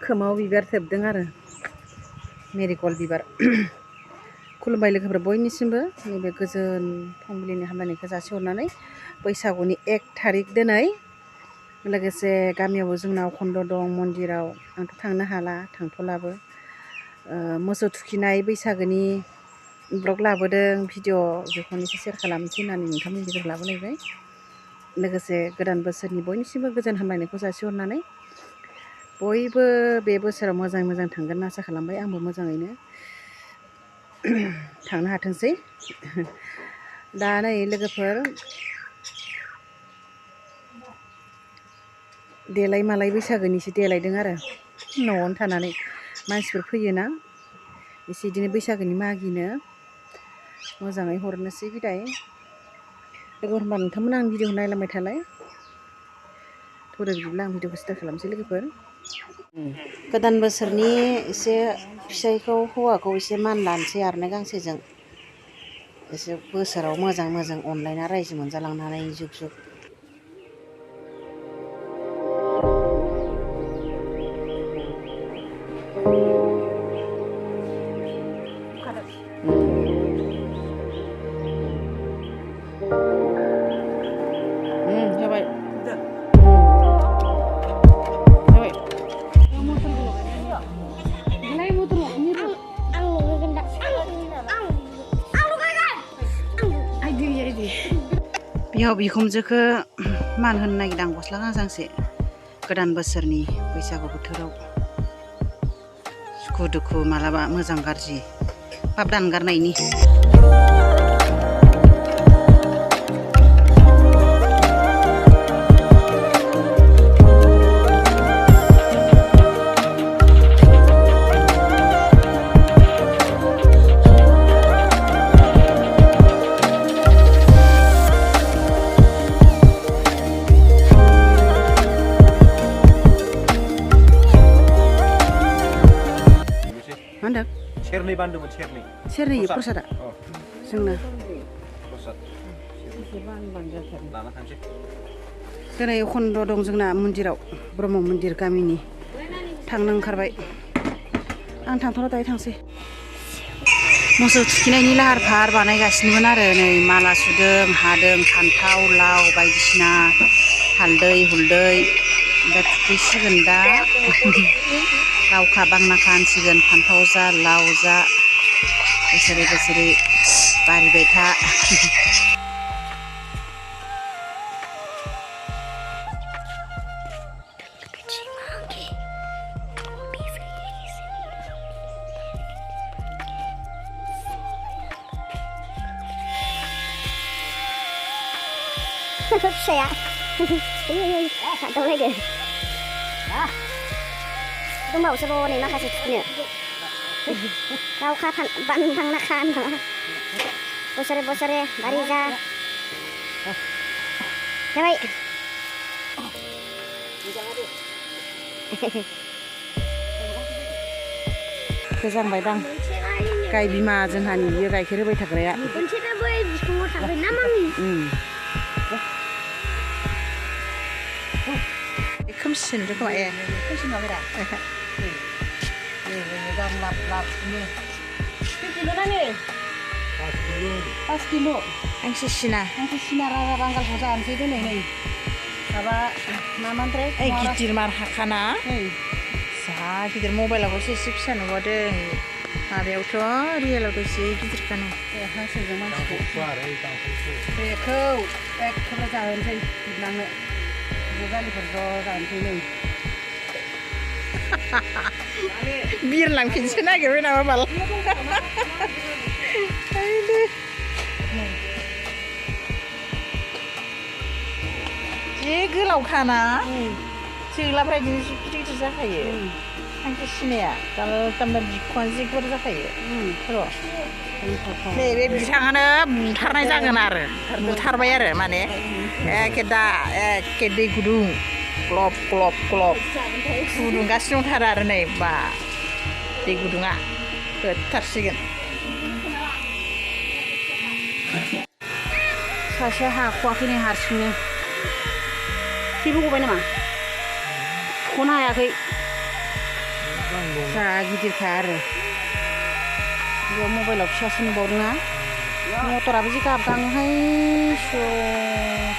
खोमाव बिबार थेबदों आरो मेरिगल्ड बिबार खुलुमबाय लोगोफोर बयनिसिमबो नैबे गोजोन फुंबिलिनि हामलायनायखौ जासिहरनानै बैसागुनि 1 थारिख दिनै लोगोसे गामियावबो जोंनाव खन्द दं मन्दिराव आंथ' थांनो हाला थांथ'लाबो मोसौ थुखिनाय बैसागोनि ब्लग लाबोदों भिडिअ बेखौनो एसे शेयार खालामनोसै होननानै नोंथांमोननि गेजेराव लाबोलायबाय लोगोसे गोदान बोसोरनि बयनिसिमबो गोजोन हामलायनायखौ जासिहरनानै बयबो बे बोसोराव मोजाङै मोजां थांगोन होनना आसा खालामबाय आंबो मोजाङैनो थांनो हाथोंसै दा नै लोगोफोर देलाय मालाय बैसागोनिसो देलायदों आरो न'आवनो थानानै मानसिफोर फैयोना एसे बिदिनो बैसागोनि मागिनो मोजाङै हरनोसै बिदाय लोगोफोर होनबा नोंथांमोना आं भिडिअखौ नायलांबाय थालाय थौदो बिदिब्ला आं भिडिअखौ स्टार्ट खालामसै लोगोफोर गोदान बोसोरनि एसे फिसाइखौ हौवाखौ एसे मान लानोसै आर'नाइ गांसेजों एसे बोसोराव मोजां मोजां अनलायना रायजो मोनजालांनानै जुग जुग जाबाय बिहाव बिखुनजोखौ मान होनो नागिरदों आं गस्ला गांसे गोदान बोसोरनि बैसागु बोथोराव सुखु दुखु मालाबा मोजां गाज्रि पाप दानगारनायनि Mandek. Cherny bandu cherny. Cherny प्रसादा. जोंना प्रसाद. लाना थांसै. दिनै खन्द दं जोंना मन्दिराव ब्रह्म मन्दिर गामिनि थांनो ओंखारबाय आं थांथ'ला दायो थांसै मोसौ थुखैनायनि लाहार फाहार बानायगासिनोमोन आरो नै माला सुदों हादों फान्थाव लाव बायदिसिना हालदै हुलदै ओमफ्राय थुखैसिगोन दा लावखा बांनाखा होनसिगोन फान्थाव जा लाव जा बोसोरै बोसोरै बारिबाय था Saya tahu lagi. Itu mau seru nih makasih punya. Kau kapan bang nakan? Bosare bariza. Coba. गोजांबाय दां गाय बिमा जोंहानि बियो गाइखेर होबाय थाग्राया खोमसिन नुदों खोमा खोमसिन नुवाखै दा लाब लाब किल' ना नै 5 किल' हांसो सिना राजा बांगालखौ जानोसै दिनै नै माबा मामोनथाय गिदिर मार हाखाना जा गिदिर मबाइलावसो एसे फिसा नुवादों माबायावथ' रियेलावथ' एसे गिदिरखानो हांसोजों मानसिखौ बेखौ एखेबारे जाहोनोसै बिबनांनो गालिफोर ज' जानोसै नै बिरलांफिनसो नागिरबाय नामा बाल जि गोलावखाना जोलाफ्रा बिदिनो जि गिदिर गिदिर जाखायो हांसो सिनाया दाम बिखुङानो जि गुवार जाखायो र' नैबे बिथाङानो बुथारनाय जागोन आरो बुथारबाय आरो माने एखे दै गुदुं ग्लब ग्लब ग्लब फुदुंगासिनो दंथारो आरो नै बा दै गुदुङा होथारसिगोन सासेया हाख'वाखै नै हारसिंनो थैबो गबाय नामा ख'नो हायाखै जा गिदिरखा आरो बेयाव मबाइलाव फिसासो नुबावदोंना मटराबो जि गाबगाङोहाय स'